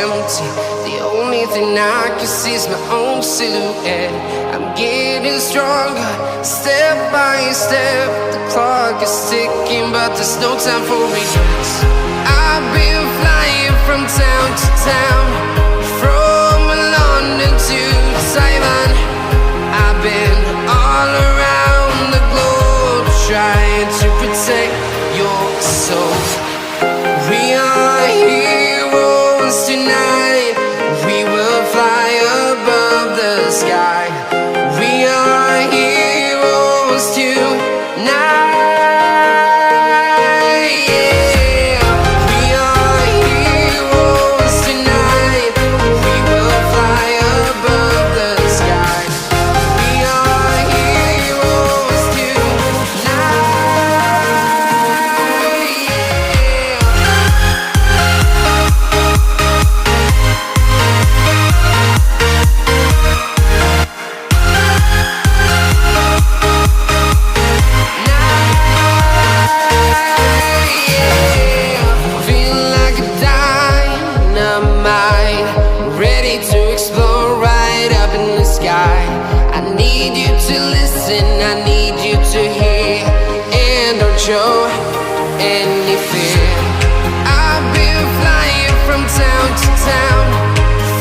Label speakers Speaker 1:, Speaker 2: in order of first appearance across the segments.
Speaker 1: empty. The only thing I can see is my own silhouette. I'm getting stronger, step by step. The clock is ticking, but there's no time for regrets. I've been flying from town to town, from London to Taiwan. I've been all around the globe, trying to protect your soul. We are heroes tonight. We will fly above the sky. We are heroes tonight. Yeah. We are heroes tonight. We will fly above the sky. We are heroes tonight. Feel like a dynamite, ready to explode right up in the sky. I need you to listen, I need you to hear, and don't show any fear. I've been flying from town to town,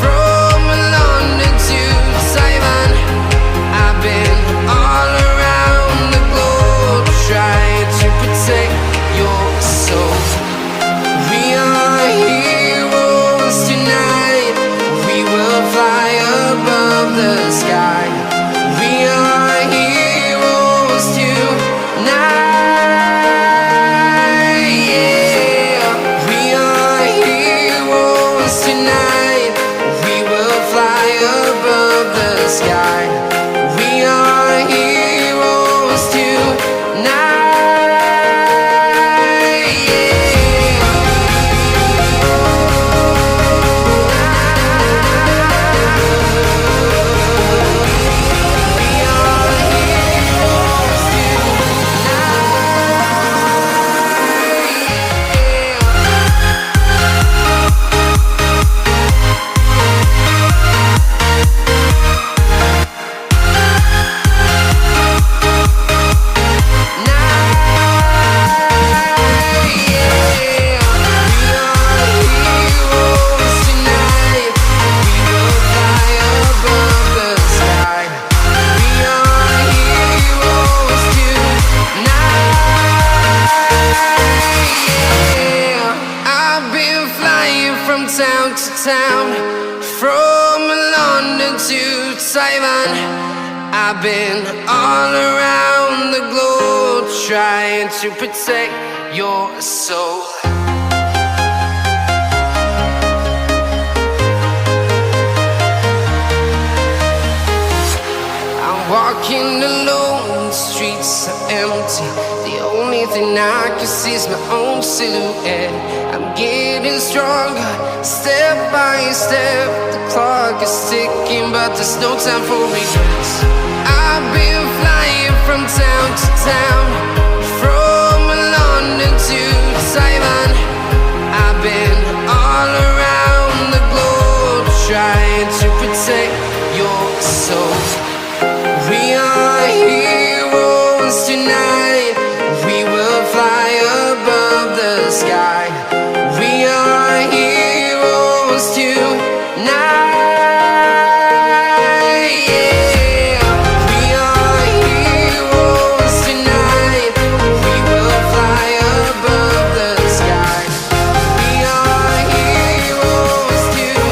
Speaker 1: from London to Taiwan. I've been all around the globe, trying to protect your soul. We are heroes tonight. We will fly above the sky. We are heroes tonight. Yeah. We are heroes tonight. We will fly above the sky. We are heroes tonight. I've been flying from town to town, from London to Taiwan. I've been all around the globe, trying to protect your soul. I'm walking alone, the streets are empty. The only thing I can see is my own silhouette. I'm getting stronger, step by step. The clock is ticking, but there's no time for regrets. I've been flying from town to town, from London to Taiwan. I've been all around the globe, trying to protect your soul. We are heroes tonight. We will fly above the sky. We are heroes tonight. Yeah. We are heroes tonight. We will fly above the sky. We are heroes tonight.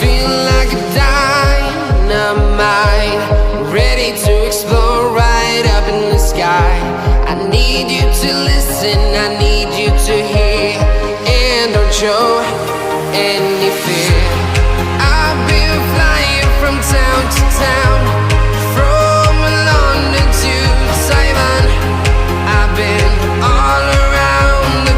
Speaker 1: Feel like a dynamite, ready to explode right up in the sky. I need you to listen, I need you to hear, and don't show any fear. I've been flying from town to town, from London to Taiwan. I've been all around the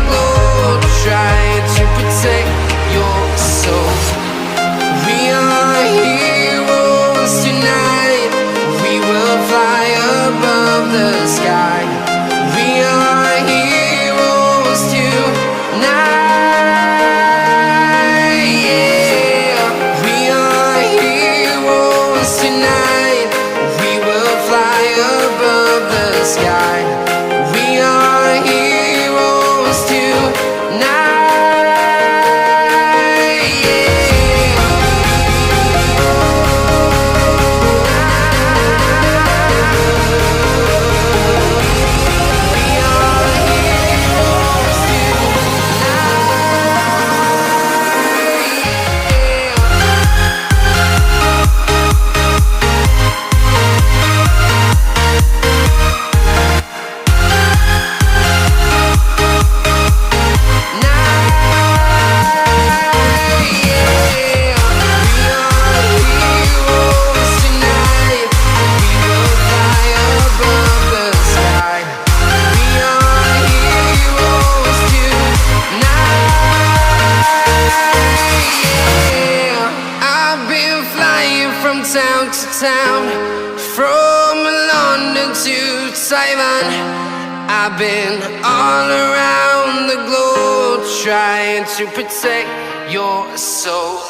Speaker 1: town, from London to Taiwan. I've been all around the globe trying to protect your soul.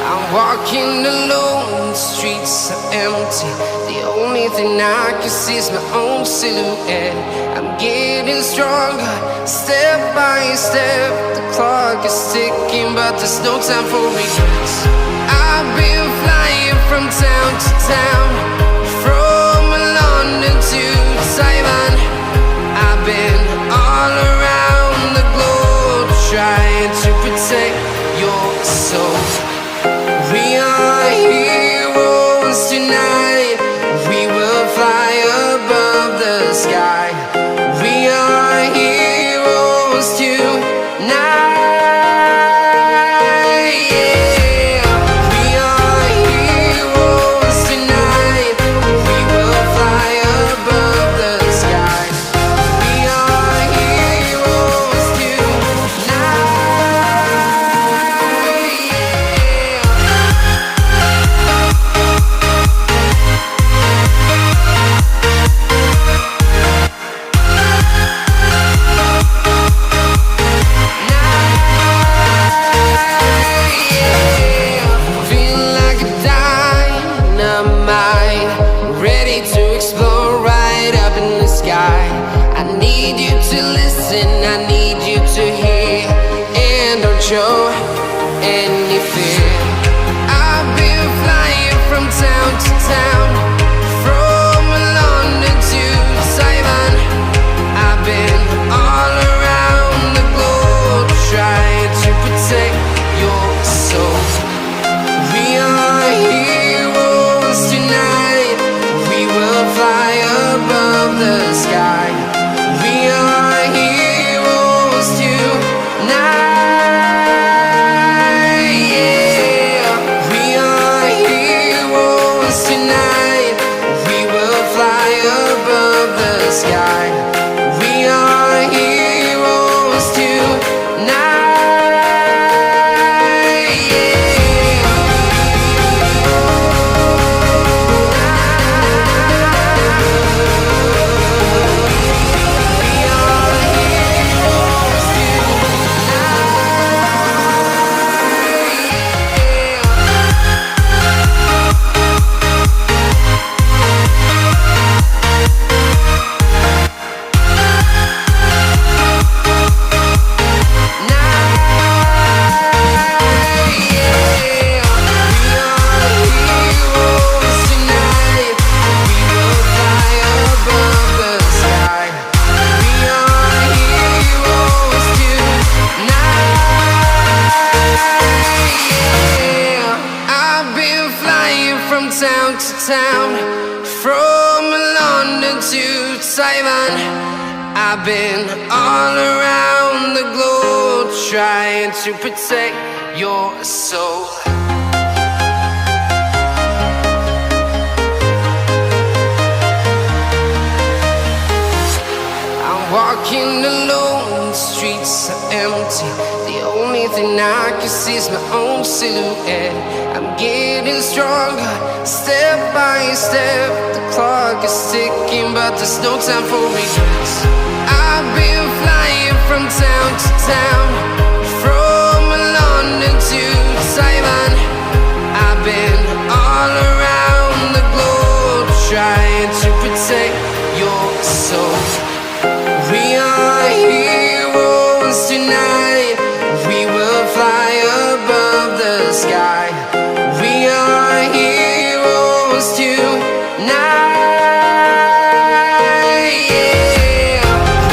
Speaker 1: I'm walking alone, the streets are empty. The only thing I can see is my own silhouette. I'm getting stronger, step by step. The clock is ticking, but there's no time for regrets. I've been flying from town to town, from London to Taiwan. I've been all around the globe trying to protect your soul. We are heroes tonight. We will fly above the sky. We are heroes tonight. Show any fear. I've been flying from town to town, from London to Taiwan. I've been all around the globe trying to protect your soul. We are heroes tonight. We will fly above the sky. We are heroes tonight. Town to town, from London to Taiwan. I've been all around the globe trying to protect your soul. I'm walking alone, the streets are empty. The only thing I can see is my own silhouette. I'm getting stronger, step by step. The clock is ticking, but there's no time for regrets. I've been flying from town to town, from London to Taiwan. I've been all around the globe trying to protect your soul. We are heroes tonight. We will fly above the sky. We are heroes tonight.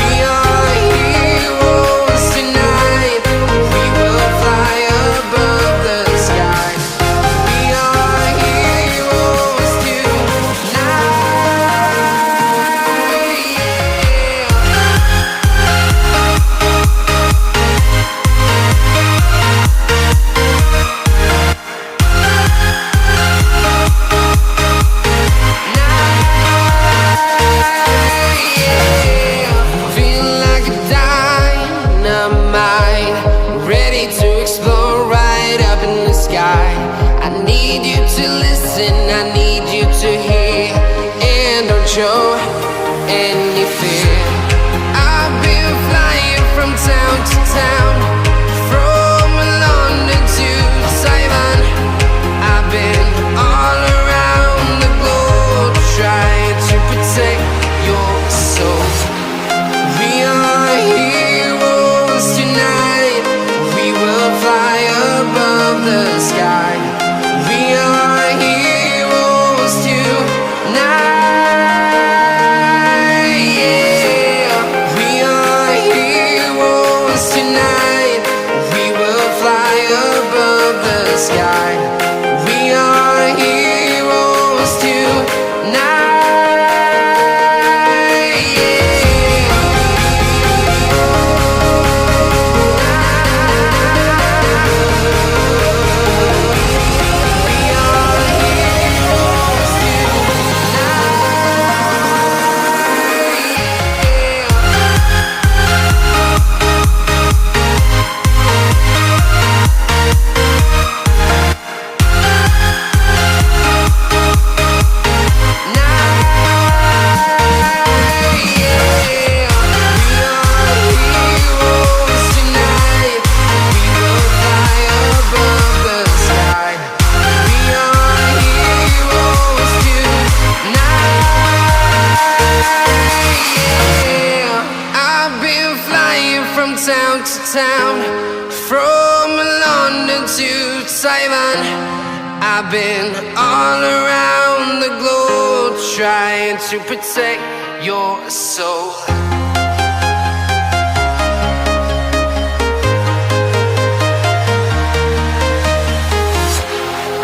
Speaker 1: We are heroes tonight. We will fly above the sky. We are heroes tonight. listen, I need you to hear, and don't show any fear. I've been flying from town to town, from London to Taiwan. I've been all around the globe trying to protect your soul. We are heroes tonight, we will fly above the sky. We are heroes tonight, yeah. We are heroes tonight, we will fly above the sky. We are heroes tonight, yeah. We are heroes town to town, from London to Taiwan. I've been all around the globe trying to protect your soul.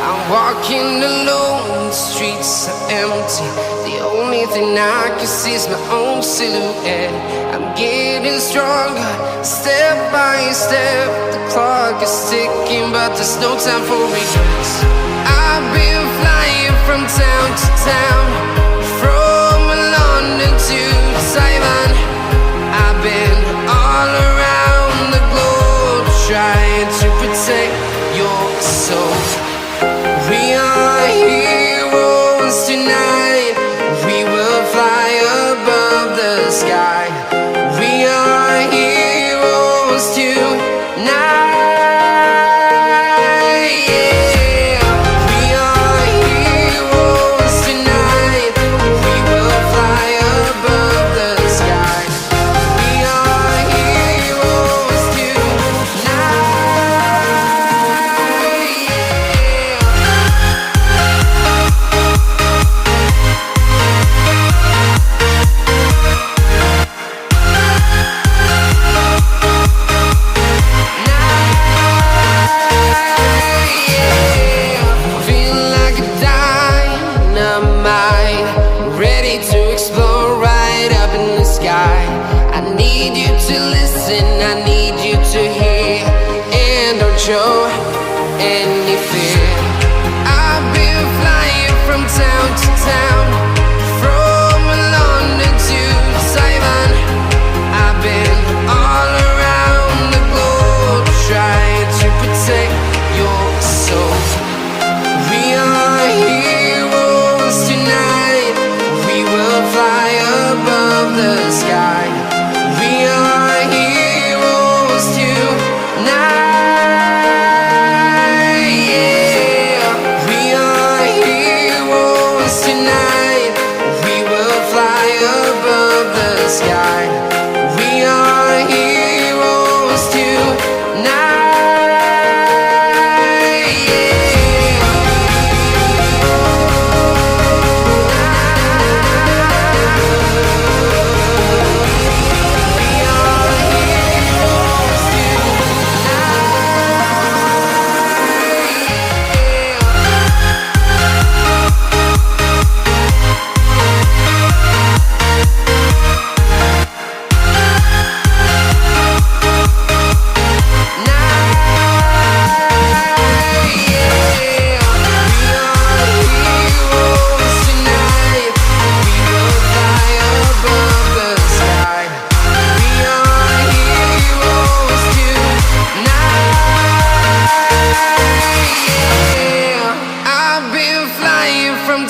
Speaker 1: I'm walking alone, the streets are empty. The only thing I can see is my own silhouette. I'm getting stronger, step by step. The clock is ticking, but there's no time for regrets. I've been flying from town to town, from London to Taiwan. I've been all around the globe trying to protect your soul. We are heroes tonight, we will fly above the sky. We are heroes tonight, yeah. We are heroes.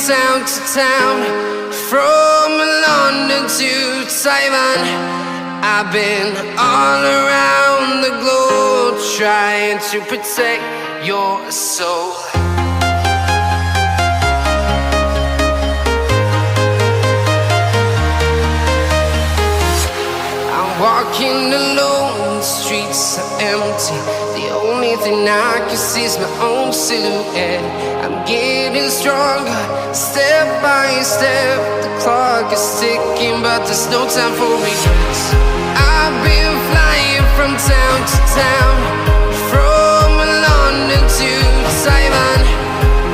Speaker 1: town to town, from London to Taiwan. I've been all around the globe trying to protect your soul. Walking alone, the streets are empty. The only thing I can see is my own silhouette. I'm getting stronger, step by step. The clock is ticking, but there's no time for regrets. I've been flying from town to town, from London to Taiwan.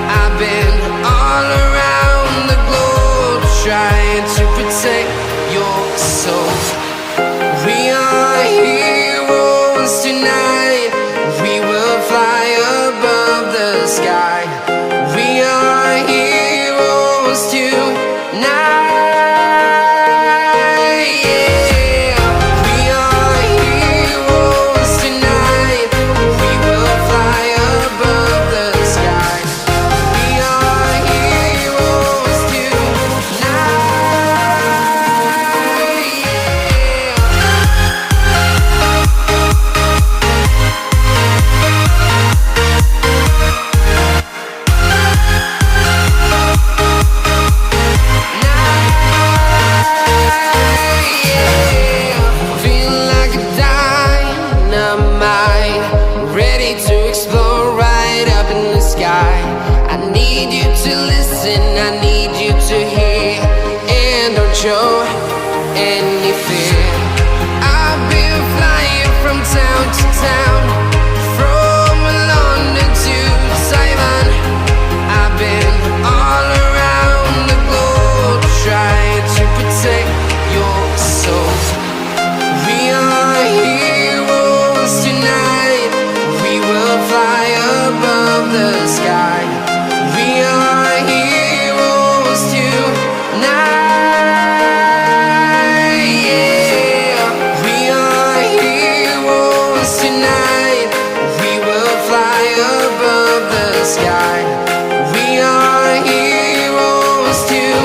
Speaker 1: I've been all around the globe trying to protect your soul. We are heroes tonight. We will fly above the sky. We are heroes tonight. Yeah. We are heroes tonight. We will fly above the sky. We are heroes tonight. I need you to hear, and don't show any fear. I've been flying from town to town, from London to Taiwan. I've been all around the globe trying to protect your soul. We are heroes tonight. We will fly above the sky. We are heroes tonight. Yeah. We are heroes tonight. We will fly above the sky. We are heroes tonight.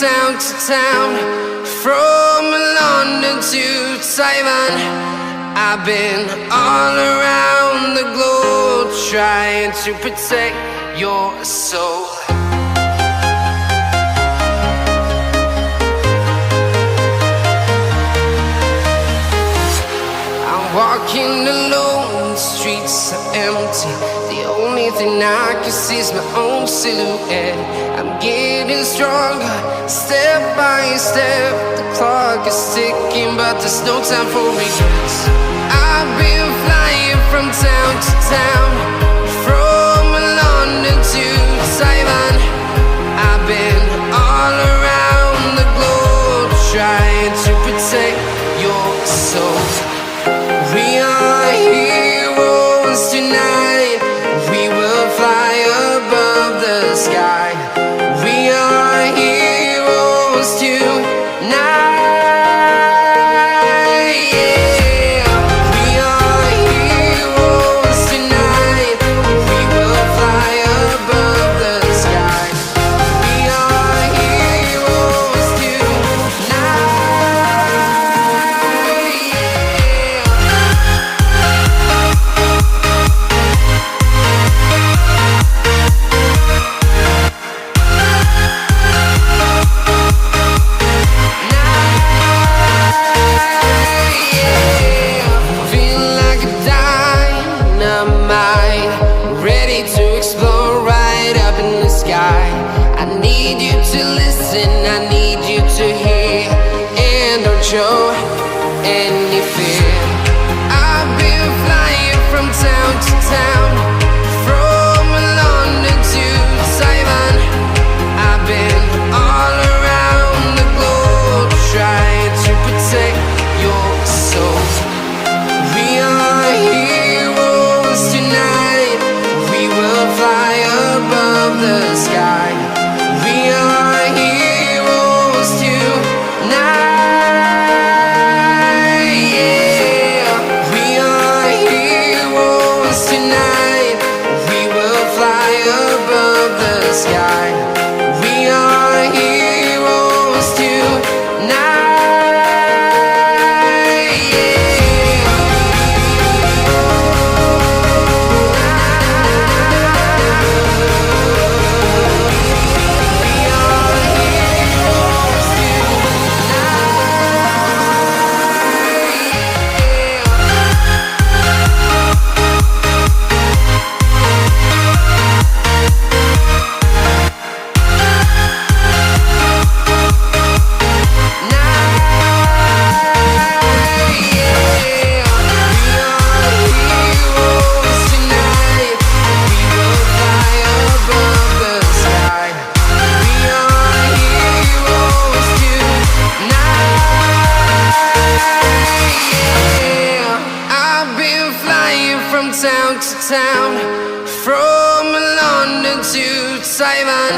Speaker 1: Town to town, from London to Taiwan. I've been all around the globe trying to protect your soul. I'm walking alone, the streets are empty. The only thing I can see is my own silhouette. I'm getting stronger, step by step. The clock is ticking, but there's no time for regrets. I've been flying from town to town, from London to Taiwan. I've been all around the globe trying to protect your soul. We are heroes tonight. We will fly above the sky. We are heroes tonight. Yeah. We are heroes tonight. from town to town, from London to Taiwan.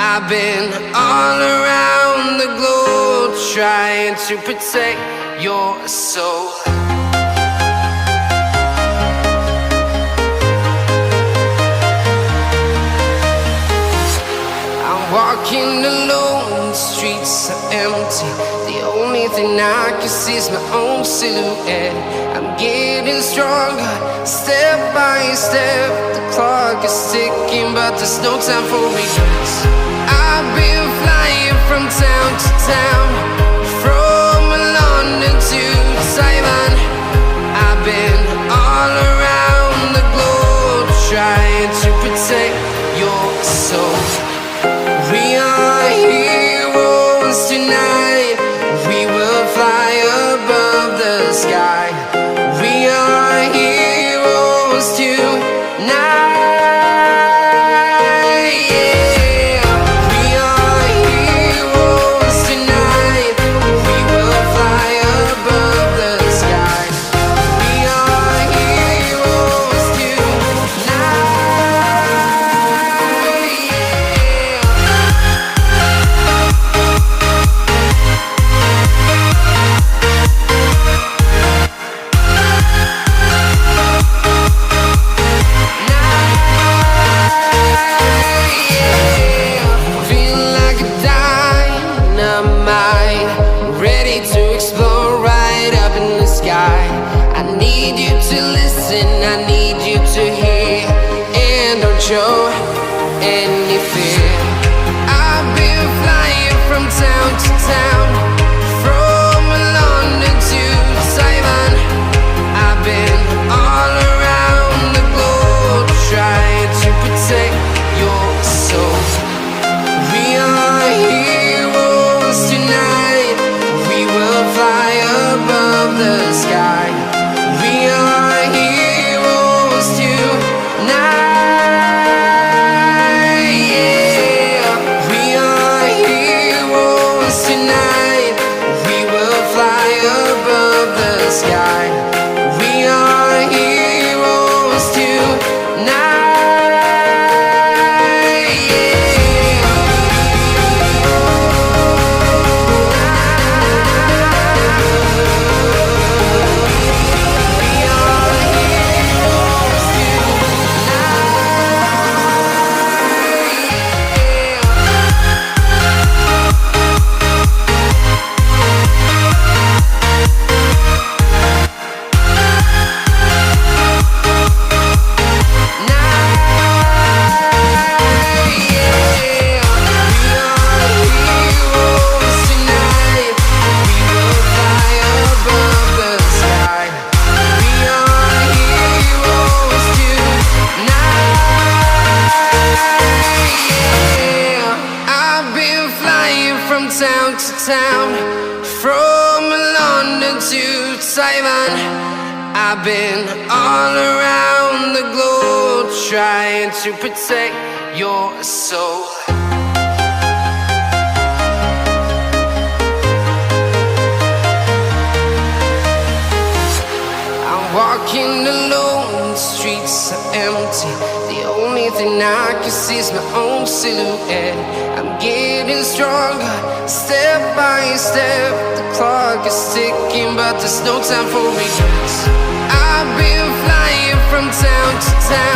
Speaker 1: I've been all around the globe trying to protect your soul. I'm walking alone, the streets are empty. The only thing I can see is my own silhouette. I'm getting stronger, step by step. The clock is ticking, but there's no time for regrets. I've been flying from town to town, from London to Taiwan. I've been all around the globe trying to protect your soul. We are heroes tonight. We will fly above the sky. We are heroes tonight. Show any fear. I've been flying from town to town, from London to Taiwan. I've been all around the globe trying to protect your soul. We are heroes tonight. We will fly above the sky. We are heroes tonight. Town to town, from London to Taiwan. I've been all around the globe trying to protect your soul. I'm walking alone, the streets are empty. The only thing I can see is my own silhouette. I'm getting stronger, step by step. The clock is ticking, but there's no time for regrets. I've been flying from town to town,